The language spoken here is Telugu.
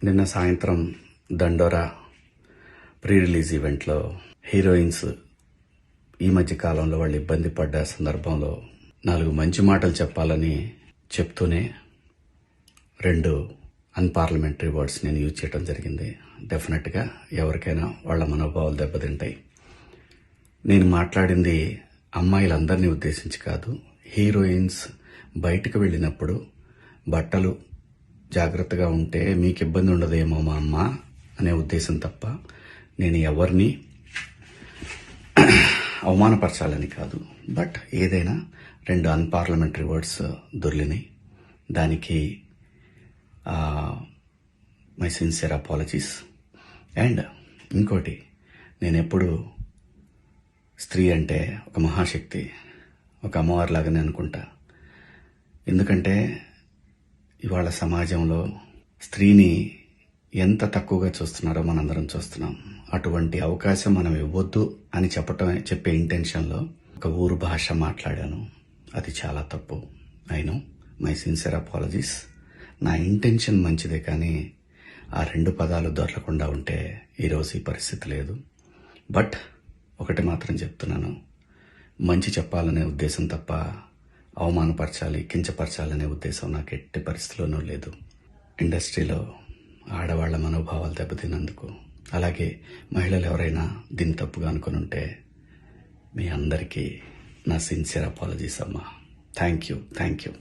నిన్న సాయంత్రం దండోరా ప్రీ రిలీజ్ ఈవెంట్లో హీరోయిన్స్ ఈ మధ్య కాలంలో వాళ్ళు ఇబ్బంది పడ్డ సందర్భంలో 4 మంచి మాటలు చెప్పాలని చెప్తూనే 2 అన్పార్లమెంటరీ వర్డ్స్ నేను యూజ్ చేయడం జరిగింది. డెఫినెట్గా ఎవరికైనా వాళ్ళ మనోభావాలు దెబ్బతింటాయి. నేను మాట్లాడింది అమ్మాయిలందరినీ ఉద్దేశించి కాదు. హీరోయిన్స్ బయటకు వెళ్ళినప్పుడు బట్టలు జాగ్రత్తగా ఉంటే మీకు ఇబ్బంది ఉండదేమో మా అమ్మ అనే ఉద్దేశం తప్ప నేను ఎవరిని అవమానపరచాలని కాదు. బట్ ఏదైనా 2 అన్పార్లమెంటరీ వర్డ్స్ దొర్లినాయి. దానికి మై సిన్సియర్ అపాలజీస్. అండ్ ఇంకోటి, నేను ఎప్పుడు స్త్రీ అంటే ఒక మహాశక్తి, ఒక అమ్మవారిలాగానే అనుకుంటా. ఎందుకంటే ఇవాళ సమాజంలో స్త్రీని ఎంత తక్కువగా చూస్తున్నారో మనందరం చూస్తున్నాం. అటువంటి అవకాశం మనం ఇవ్వద్దు అని చెప్పే ఇంటెన్షన్లో ఒక ఊరు భాష మాట్లాడాను. అది చాలా తప్పు. I know, my sincere apologies. నా ఇంటెన్షన్ మంచిదే, కానీ ఆ 2 పదాలు దొరకకుండా ఉంటే ఈరోజు ఈ పరిస్థితి లేదు. బట్ ఒకటి మాత్రం చెప్తున్నాను, మంచి చెప్పాలనే ఉద్దేశం తప్ప అవమానపరచాలి, కించపరచాలనే ఉద్దేశం నాకు ఎట్టి పరిస్థితిలోనూ లేదు. ఇండస్ట్రీలో ఆడవాళ్ల మనోభావాలు దెబ్బతిన్నందుకు, అలాగే మహిళలు ఎవరైనా దీన్ని తప్పుగా అనుకుని ఉంటే మీ అందరికీ నా సిన్సియర్ అపాలజీస్ అమ్మా. Thank you.